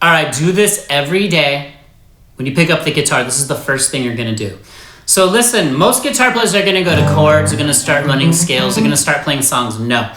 All right, do this every day. When you pick up the guitar, this is the first thing you're gonna do. So listen, most guitar players are gonna go to chords, are gonna start running scales, are gonna start playing songs. No.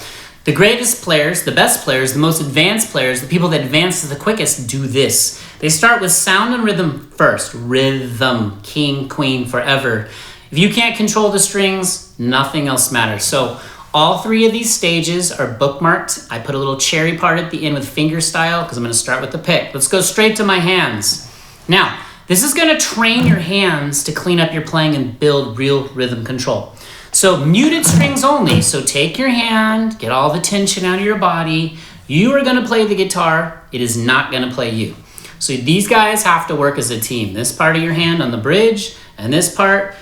The greatest players, the best players, the most advanced players, the people that advance the quickest do this. They start with sound and rhythm first. Rhythm, king, queen, forever. If you can't control the strings, nothing else matters. So all three of these stages are bookmarked. I put a little cherry part at the end with finger style because I'm gonna start with the pick. Let's go straight to my hands. Now, this is gonna train your hands to clean up your playing and build real rhythm control. So muted strings only. So take your hand, get all the tension out of your body. You are gonna play the guitar. It is not gonna play you. So these guys have to work as a team. This part of your hand on the bridge and this part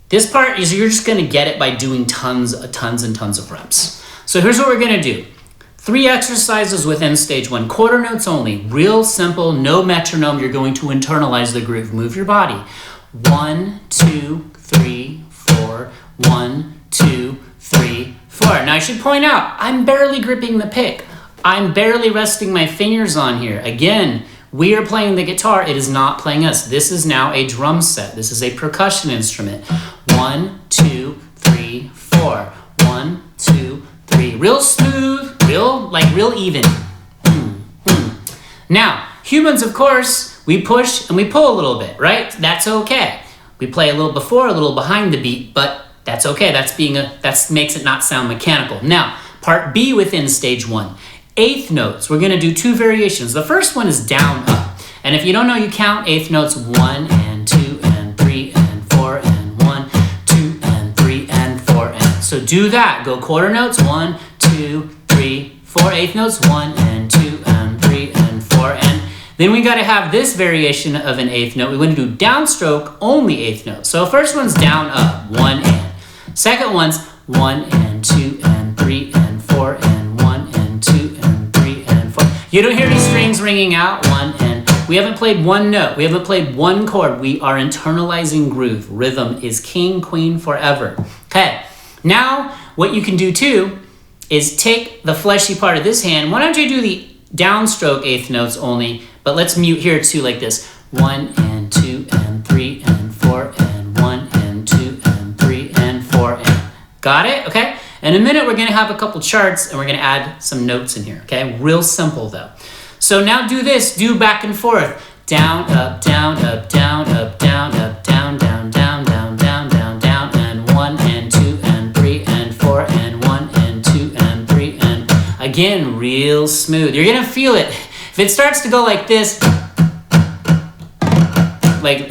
is you're just gonna get it by doing tons and tons of reps. So here's what we're gonna do. 3 exercises within stage 1, quarter notes only, real simple, no metronome. You're going to internalize the groove. Move your body. 1, 2, 3, 4. 1, 2, 3, 4. Now I should point out, I'm barely gripping the pick. I'm barely resting my fingers on here. Again, we are playing the guitar. It is not playing us. This is now a drum set. This is a percussion instrument. 1, 2, 3, 4. 1, 2, 3. Real smooth, real even. Now, humans, of course, we push and we pull a little bit, right? That's okay. We play a little before, a little behind the beat, but that's okay. That makes it not sound mechanical. Now, part B within stage 1. 8th notes. We're gonna do 2 variations. The first one is down, up. And if you don't know, you count 8th notes 1 and 2 and 3 and 4 and 1, 2 and 3 and 4 and. So do that. Go quarter notes 1, 2, 3, 4. 8th notes 1 and 2 and 3 and 4 and. Then we gotta have this variation of an 8th note. We're gonna do downstroke only 8th note. So first one's down, up, 1 and. Second one's 1 and 2 and 3 and 4 and 1 and 2 and 3 and 4. You don't hear any strings ringing out. 1 and. We haven't played one note. We haven't played one chord. We are internalizing groove. Rhythm is king, queen, forever. Okay. Now, what you can do too is take the fleshy part of this hand. Why don't you do the downstroke 8th notes only, but let's mute here too like this. 1 and 2 and 3 and 4 and 1 and 2 and 3 and 4 and. Got it? Okay? In a minute, we're gonna have a couple charts and we're gonna add some notes in here, okay? Real simple though. So now do this, do back and forth. Down, up, down, up, down, up, down, up, down, down, down, down, down, down, down, and 1 and 2 and 3 and 4 and 1 and 2 and 3 and. Again, real smooth. You're gonna feel it. If it starts to go like this, like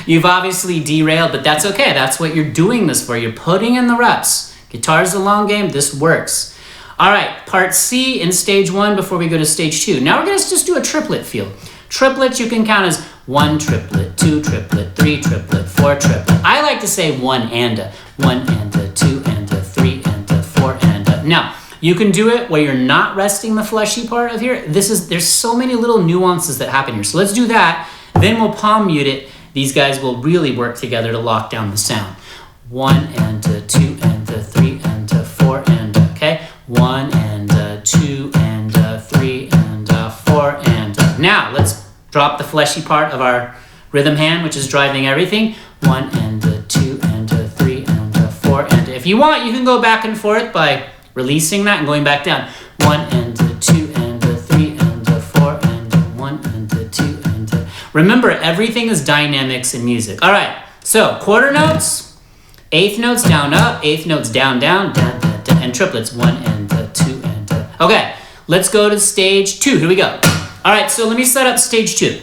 you've obviously derailed, but that's okay. That's what you're doing this for. You're putting in the reps. Guitar's a long game. This works. All right, part C in stage 1 before we go to stage 2. Now we're gonna just do a triplet feel. Triplets you can count as 1 triplet, 2 triplet, 3 triplet, 4 triplet. I like to say 1 and a, 1 and a, 2 and a, 3 and a, 4 and a. Now, you can do it where you're not resting the fleshy part of here. There's so many little nuances that happen here. So let's do that. Then we'll palm mute it. These guys will really work together to lock down the sound. 1 and a, 2 and a, 3 and a, 4 and a, okay? 1 and a, 2 and a, 3 and a, 4 and a. Now let's drop the fleshy part of our rhythm hand, which is driving everything. 1 and a, 2 and a, 3 and a, 4 and a. If you want, you can go back and forth by releasing that and going back down. 1 and a, 2 and a, 3 and a, 4 and a, 1 and a, 2 and a. Remember, everything is dynamics in music. All right, so quarter notes, 8th notes down, up, 8th notes down, down, down, down, down, and triplets. 1 and a, 2 and a. Okay, let's go to stage 2. Here we go. All right, so let me set up stage 2.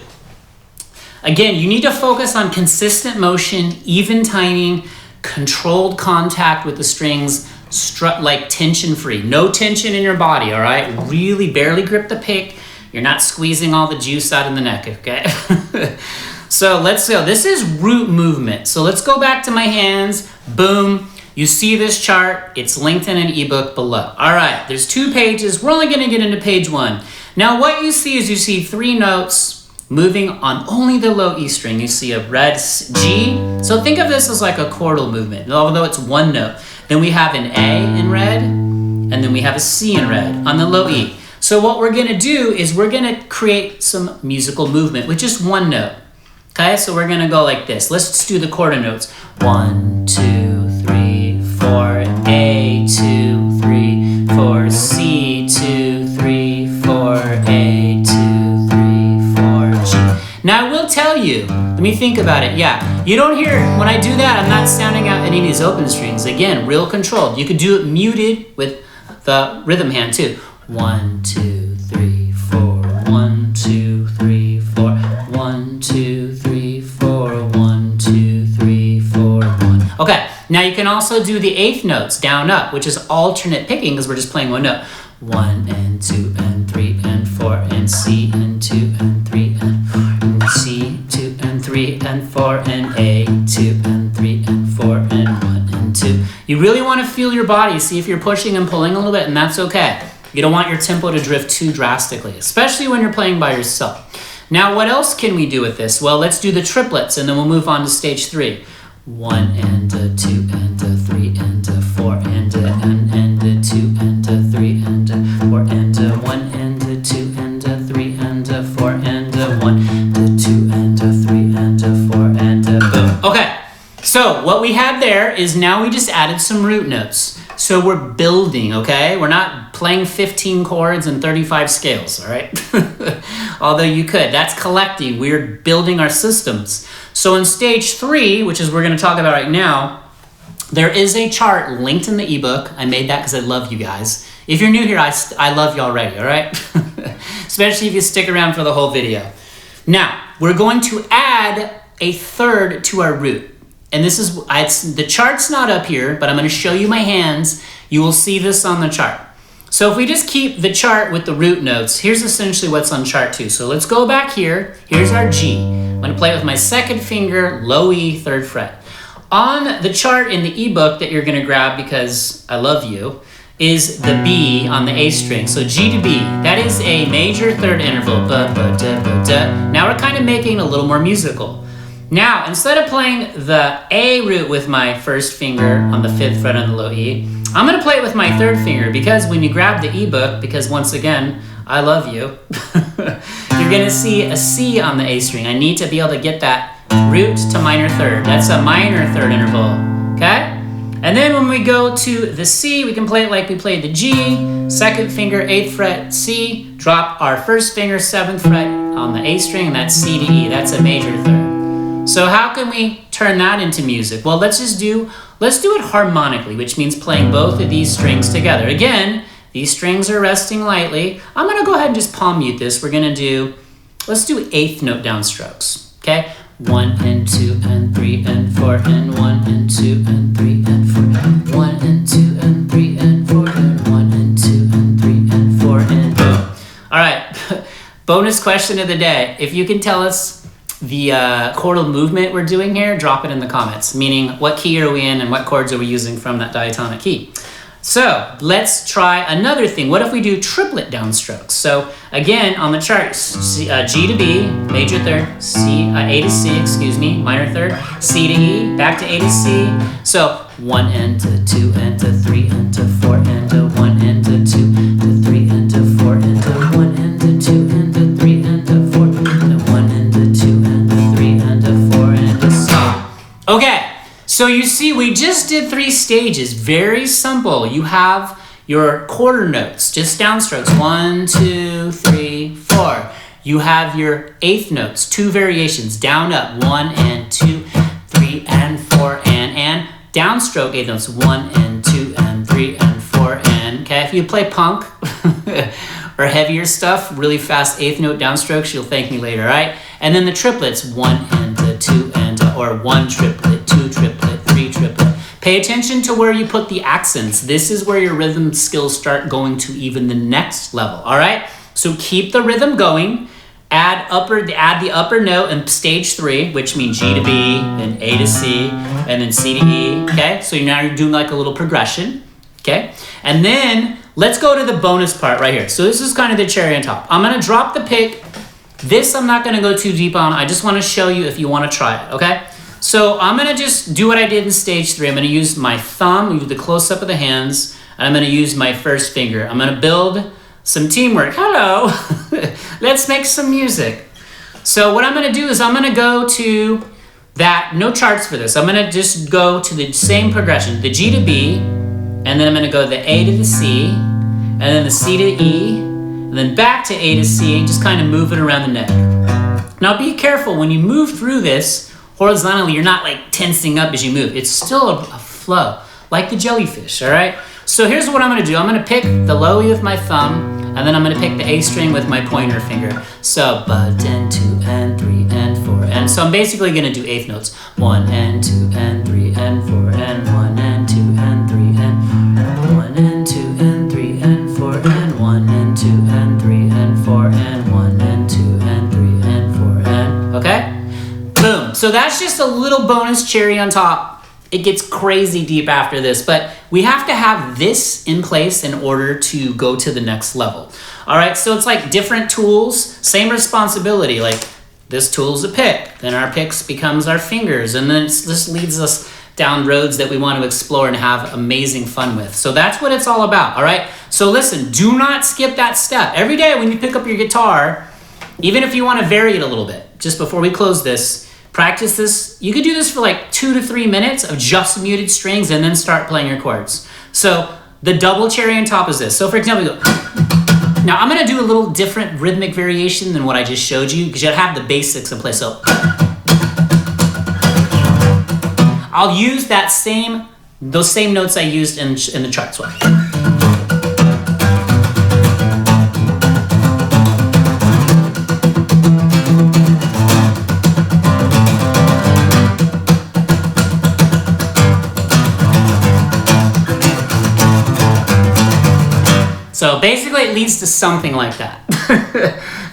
Again, you need to focus on consistent motion, even timing, controlled contact with the strings, like tension-free. No tension in your body, all right? Really barely grip the pick. You're not squeezing all the juice out of the neck, okay? So let's go. This is root movement. So let's go back to my hands. Boom. You see this chart. It's linked in an ebook below. All right, there's 2 pages. We're only going to get into page 1. Now what you see is you see 3 notes moving on only the low E string. You see a red G. So think of this as like a chordal movement, although it's 1 note. Then we have an A in red, and then we have a C in red on the low E. So So what we're gonna do is we're gonna create some musical movement with just one note. Okay, so we're gonna go like this. Let's just do the quarter notes. 1, 2, 3, 4, A, 2, 3, 4, C, 2, 3, 4, A, 2, 3, 4, G. Now I will tell you, let me think about it. Yeah, you don't hear, when I do that, I'm not sounding out any of these open strings. Again, real controlled. You could do it muted with the rhythm hand too. 1, 2, 3, 4, 1, 2, 3, 4, 1, 2, 3, 4, 1, 2, 3, 4, 1. Okay, now you can also do the eighth notes down up, which is alternate picking because we're just playing one note. 1 and 2 and 3 and 4 and C and 2 and 3 and 4 and C, 2 and 3 and 4 and A, 2 and 3 and 4 and 1 and 2. You really want to feel your body, see if you're pushing and pulling a little bit, and that's okay. You don't want your tempo to drift too drastically, especially when you're playing by yourself. Now, what else can we do with this? Well, let's do the triplets, and then we'll move on to stage 3. 1 and 2 and 3 and 4 and 2 and 3 and 4 and 1 and 2 and 3 and 4 and 1 and 2 and 3 and 4 and boom. Okay, so what we have there is now we just added some root notes. So we're building, okay? We're not playing 15 chords and 35 scales, all right? Although you could. That's collecting. We're building our systems. So in stage 3, which is we're going to talk about right now, there is a chart linked in the ebook. I made that because I love you guys. If you're new here, I love you already, all right? Especially if you stick around for the whole video. Now, we're going to add a third to our root. And this is, the chart's not up here, but I'm going to show you my hands. You will see this on the chart. So if we just keep the chart with the root notes, here's essentially what's on chart 2. So let's go back here. Here's our G. I'm going to play it with my second finger, low E, 3rd fret. On the chart in the ebook that you're going to grab because I love you, is the B on the A string. So G to B, that is a major third interval. Ba, ba, da, ba, da. Now we're kind of making it a little more musical. Now, instead of playing the A root with my first finger on the 5th fret on the low E, I'm going to play it with my 3rd finger because when you grab the ebook, because once again, I love you, you're going to see a C on the A string. I need to be able to get that root to minor 3rd. That's a minor 3rd interval, okay? And then when we go to the C, we can play it like we played the G, 2nd finger, 8th fret, C, drop our 1st finger, 7th fret on the A string, and that's C to E. That's a major 3rd. So how can we turn that into music? Well, let's do it harmonically, which means playing both of these strings together. Again, these strings are resting lightly. I'm gonna go ahead and just palm mute this. We're gonna let's do 8th note downstrokes, okay? 1 and 2 and 3 and 4 and 1 and 2 and 3 and 4, 1 and 2 and 3 and 4 and 1 and 2 and 3 and 4 and boom. All right, bonus question of the day. If you can tell us the chordal movement we're doing here, drop it in the comments, meaning what key are we in and what chords are we using from that diatonic key. So let's try another thing. What if we do triplet downstrokes? So again, on the chart, G to B, major 3rd, A to C, excuse me, minor 3rd, C to E, back to A to C. So 1 and 2 and 3 and 4 and 1 and 2 to 3 and 4 and 1 and 2 and 3 and 4 and 1 and 2 and 3 and 4 and stop. Okay. So you see, we just did 3 stages. Very simple. You have your quarter notes, just downstrokes. 1, 2, 3, 4. You have your 8th notes, 2 variations, down, up. 1 and 2, 3 and 4, and downstroke 8 notes. 1 and 2 and 3 and 4, and okay. If you play punk or heavier stuff, really fast 8th note downstrokes, you'll thank me later, all right? And then the triplets, 1 and 2 and or 1 triplet, 2 triplet, 3 triplet. Pay attention to where you put the accents. This is where your rhythm skills start going to even the next level, all right? So keep the rhythm going. Add the upper note in stage 3, which means G to B, then A to C, and then C to E, okay? So now you're doing like a little progression, okay? And then let's go to the bonus part right here. So this is kind of the cherry on top. I'm gonna drop the pick. This I'm not gonna go too deep on. I just wanna show you if you wanna try it, okay? So I'm gonna just do what I did in stage 3. I'm gonna use my thumb, we do the close up of the hands, and I'm gonna use my first finger. I'm gonna build some teamwork. Hello, let's make some music. So what I'm gonna do is I'm gonna go to that, no charts for this. I'm gonna just go to the same progression, the G to B, and then I'm gonna go the A to the C, and then the C to E, and then back to A to C, and just kind of move it around the neck. Now be careful, when you move through this horizontally, you're not like tensing up as you move. It's still a flow, like the jellyfish, all right? So here's what I'm gonna do. I'm gonna pick the low E with my thumb, and then I'm gonna pick the A string with my pointer finger. So bud and 2 and 3 and 4, and so I'm basically gonna do eighth notes. 1 and 2 and 3 and 4 and 1 and 2 and 3 and 1 and 2 and 3 and 4 and 1 and 2 and 3 and 4 and 1 and 2 and 3 and 4 and, okay? Boom. So that's just a little bonus cherry on top. It gets crazy deep after this, but we have to have this in place in order to go to the next level. All right, so it's like different tools, same responsibility. Like this tool's a pick, then our picks becomes our fingers, and then this leads us down roads that we want to explore and have amazing fun with. So that's what it's all about, all right? So listen, do not skip that step. Every day when you pick up your guitar, even if you want to vary it a little bit, just before we close this, practice this. You could do this for like 2 to 3 minutes of just muted strings and then start playing your chords. So the double cherry on top is this. So for example, you go. Now I'm gonna do a little different rhythmic variation than what I just showed you because you have the basics in place. So I'll use those same notes I used in the charts one. So basically it leads to something like that.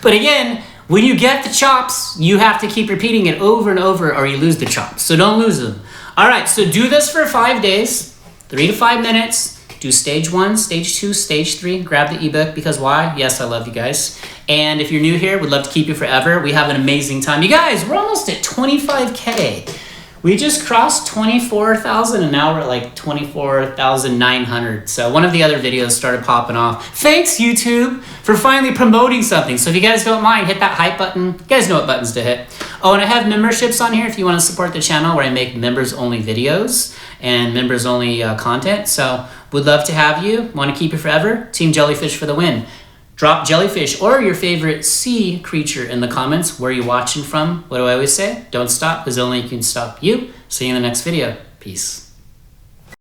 But again, when you get the chops, you have to keep repeating it over and over or you lose the chops. So don't lose them. All right, so do this for 5 days, 3 to 5 minutes. Do stage 1, stage 2, stage 3. Grab the ebook because why? Yes, I love you guys. And if you're new here, we'd love to keep you forever. We have an amazing time. You guys, we're almost at 25K. We just crossed 24,000 and now we're at like 24,900. So one of the other videos started popping off. Thanks YouTube for finally promoting something. So if you guys don't mind, hit that hype button. You guys know what buttons to hit. Oh, and I have memberships on here if you want to support the channel where I make members only videos and members only content. So would love to have you. Want to keep you forever? Team Jellyfish for the win. Drop jellyfish or your favorite sea creature in the comments. Where are you watching from? What do I always say? Don't stop because only you can stop you. See you in the next video. Peace.